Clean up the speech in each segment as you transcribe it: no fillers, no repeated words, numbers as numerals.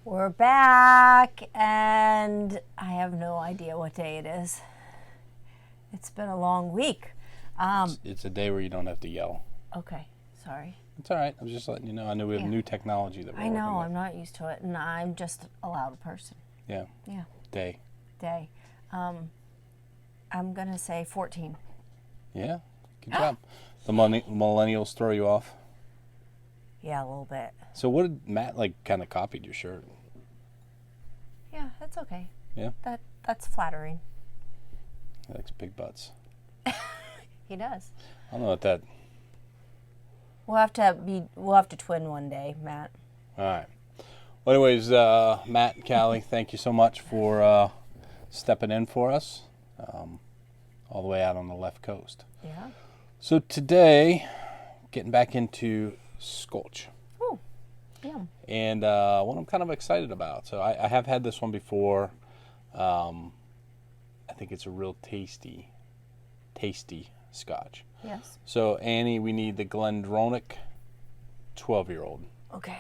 We're back, and I have no idea what day it is. It's been a long week. It's a day where you don't have to yell. Okay, sorry. It's all right. I was just letting you know. I know we have new technology that we're working with. I know, I'm not used to it, and I'm just a loud person. Yeah. Yeah. Day. I'm going to say 14. Yeah. Good job. The millennials throw you off? Yeah, a little bit. So what did Matt, kind of copied your shirt? Yeah, that's okay. Yeah? That's flattering. He likes big butts. He does. I don't know what that... We'll have to twin one day, Matt. All right. Well, anyways, Matt and Callie, thank you so much for stepping in for us, all the way out on the left coast. Yeah. So today, getting back into Scotch. Oh, yeah. And what I'm kind of excited about. So I have had this one before. I think it's a real tasty Scotch. Yes. So Annie, we need the Glendronach 12-year-old. Okay.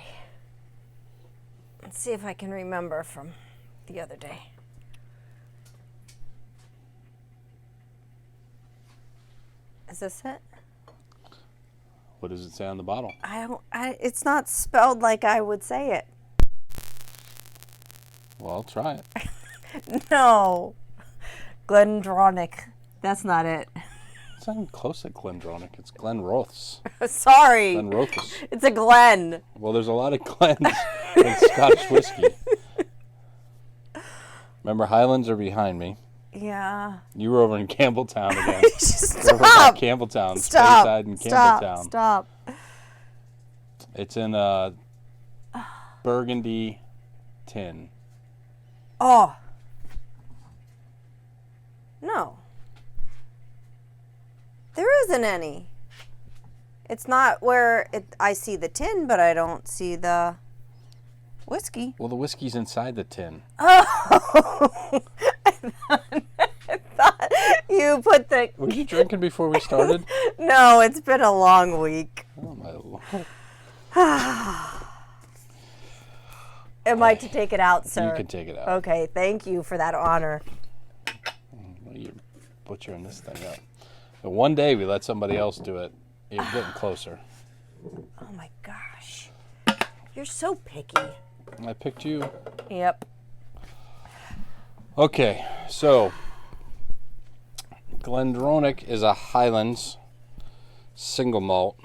Let's see if I can remember from the other day. Is this it? What does it say on the bottle? It's not spelled like I would say it. Well, try it. No. Glendronach. That's not it. It's not even close to Glendronach. It's Glenrothes. Sorry. Glenrothes. It's a Glen. Well, there's a lot of Glens in Scottish whiskey. Remember, Highlands are behind me. Yeah. You were over in Campbelltown again. Stop. Campbelltown. Stop. Speyside and Campbelltown. Stop. It's in Burgundy tin. Oh. No. There isn't any. It's not where I see the tin, but I don't see the whiskey. Well, the whiskey's inside the tin. Oh. I thought you put the... Were you drinking before we started? No, it's been a long week. Oh, my Lord. Am I to take it out, sir? You can take it out. Okay, thank you for that honor. You're butchering this thing up. But one day we let somebody else do it. You're getting closer. Oh, my gosh. You're so picky. I picked you. Yep. Okay, so Glendronach is a Highlands single malt.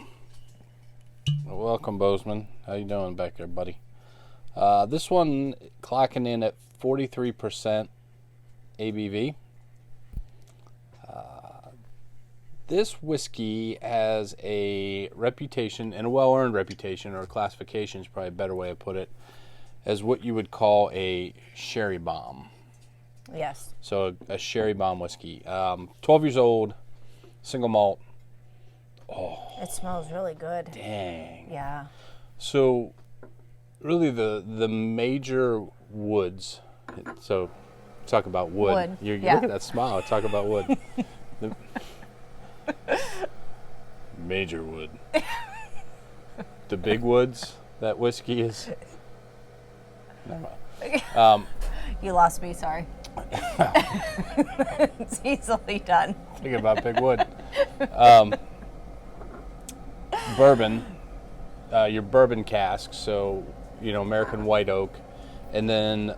Welcome, Bozeman. How you doing back there, buddy? This one clocking in at 43% ABV. This whiskey has a reputation, and a well-earned reputation, or classification is probably a better way to put it, as what you would call a sherry bomb. Yes. So a sherry bomb whiskey. 12 years old, single malt. Oh. It smells really good. Dang. Yeah. So really the major woods. So talk about wood. Look at that smile. Talk about wood. Major wood. The big woods that whiskey is. Never mind. You lost me, sorry. It's easily done. Thinking about big wood. Bourbon, your bourbon cask, so, American white oak. And then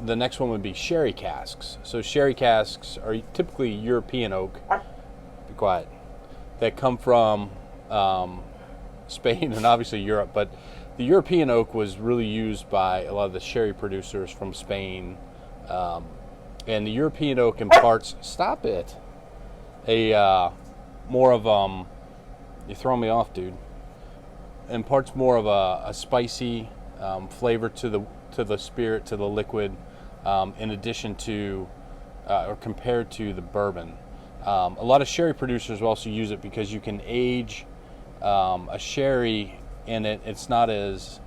the next one would be sherry casks. So sherry casks are typically European oak. Be quiet. That come from Spain and obviously Europe. But the European oak was really used by a lot of the sherry producers from Spain. And the European oak imparts, stop it, more of, you're throwing me off, dude, imparts more of a spicy flavor to the spirit, to the liquid, in addition to, or compared to the bourbon. A lot of sherry producers will also use it because you can age a sherry in it. It's not as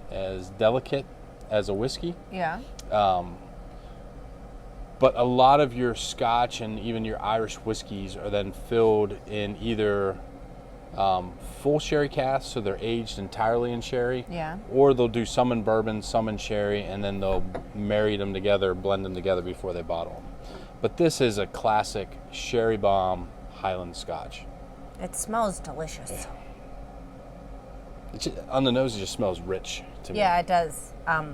delicate as a whiskey. Yeah. But a lot of your Scotch and even your Irish whiskeys are then filled in either full sherry casks, so they're aged entirely in sherry. Yeah. Or they'll do some in bourbon, some in sherry, and then they'll marry them together, blend them together before they bottle them. But this is a classic sherry bomb Highland Scotch. It smells delicious. On the nose, it just smells rich to me. Yeah, it does. I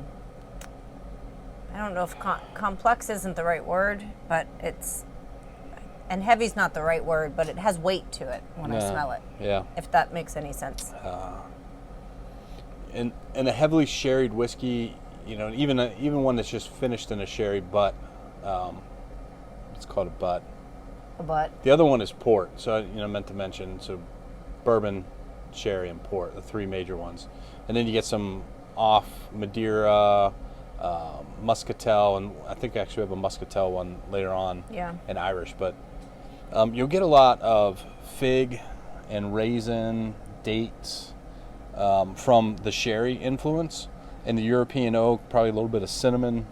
don't know if complex isn't the right word, but it's, and heavy's not the right word, but it has weight to it when I smell it. Yeah. If that makes any sense. And a heavily sherried whiskey, even one that's just finished in a sherry butt, it's called a butt. A butt. The other one is port. So I meant to mention, so bourbon, sherry, and port, the three major ones. And then you get some off Madeira, Muscatel, and I think actually we have a Muscatel one later on. Yeah. And Irish, but you'll get a lot of fig and raisin, dates from the sherry influence, and the European oak, probably a little bit of cinnamon.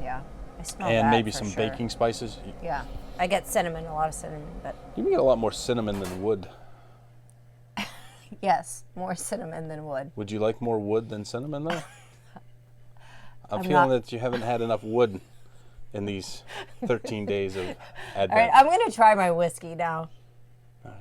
Yeah, I smell and that maybe for some sure. baking spices. Yeah, I get cinnamon, a lot of cinnamon, but You can get a lot more cinnamon than wood. yes, more cinnamon than wood. Would you like more wood than cinnamon, though? I'm not- feeling that you haven't had enough wood in these 13 days of Advent. All right, I'm going to try my whiskey now. All right.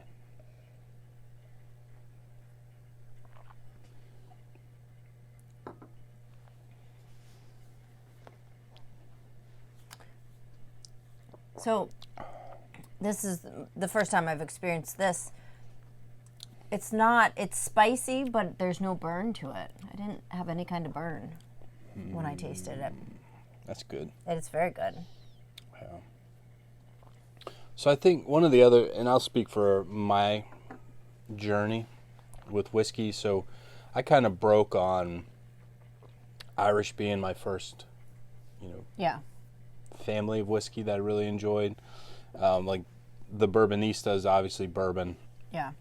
So, this is the first time I've experienced this. It's spicy, but there's no burn to it. I didn't have any kind of burn when I tasted it. That's good. And it's very good. Yeah. So I think one of the other, and I'll speak for my journey with whiskey. So I kind of broke on Irish being my first, Yeah. family of whiskey that I really enjoyed. Like the Bourbonista is obviously bourbon. Yeah.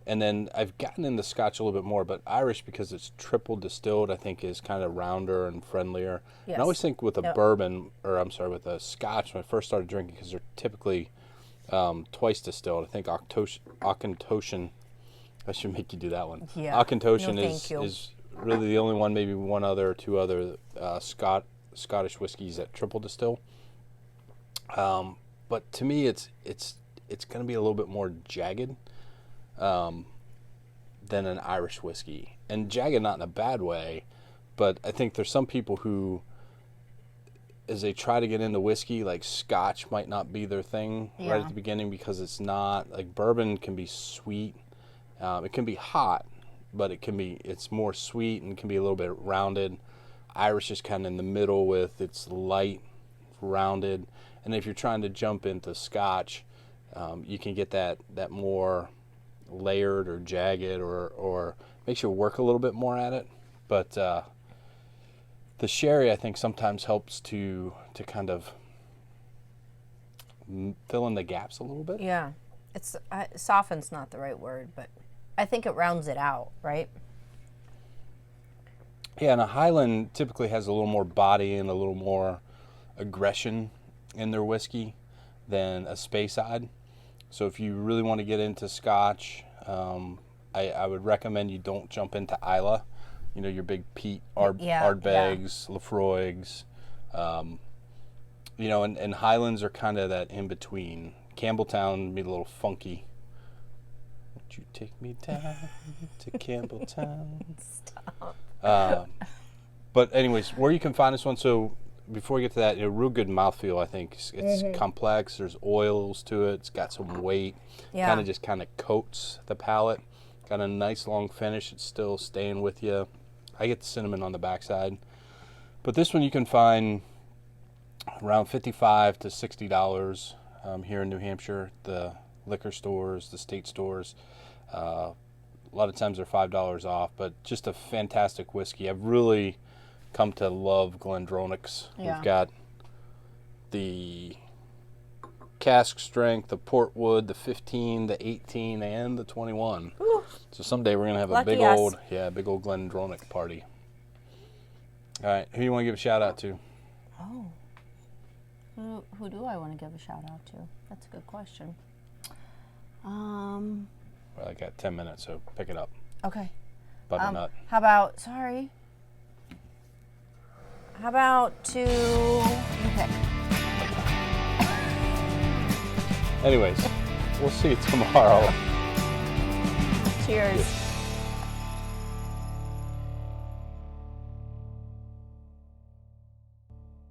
And then I've gotten into Scotch a little bit more, but Irish, because it's triple distilled, I think is kind of rounder and friendlier. Yes. And I always think with a bourbon, with a Scotch, when I first started drinking, because they're typically twice distilled. I think Auchentoshan, I should make you do that one. Yeah. Auchentoshan No, thank you. is really the only one, maybe one other or two other Scottish whiskeys that triple distill. But to me, it's going to be a little bit more jagged than an Irish whiskey. And jagged not in a bad way, but I think there's some people who, as they try to get into whiskey, like Scotch might not be their thing right at the beginning, because it's not, like bourbon can be sweet. It can be hot, but it's more sweet and can be a little bit rounded. Irish is kind of in the middle with it's light, rounded. And if you're trying to jump into Scotch, you can get that more layered or jagged, or makes you work a little bit more at it. But the sherry, I think, sometimes helps to kind of fill in the gaps a little bit. Yeah. Soften's not the right word, but I think it rounds it out, right? Yeah, and a Highland typically has a little more body and a little more aggression in their whiskey than a Speyside. So if you really want to get into Scotch, I would recommend you don't jump into Islay. Your big peat, Ardbegs, Lafroigs. And Highlands are kind of that in between. Campbelltown be a little funky. Won't you take me down to Campbelltown? Stop. But anyways, where you can find this one, so before we get to that, real good mouthfeel, I think. It's complex, there's oils to it, it's got some weight. Yeah. Kind of coats the palate. Got a nice long finish, it's still staying with you. I get the cinnamon on the backside. But this one you can find around $55 to $60 here in New Hampshire, the liquor stores, the state stores. A lot of times they're $5 off, but just a fantastic whiskey. I've really come to love Glendronachs. Yeah. We've got the cask strength, the portwood, the 15, the 18, and the 21. Ooh. So someday we're gonna have a Lucky big us. old Glendronach party. All right, who do you want to give a shout out to? Oh, who do I want to give a shout out to? That's a good question. Well, I got 10 minutes, so pick it up. Okay. Butternut. How about, sorry. How about you pick? Anyways, we'll see you tomorrow. Cheers.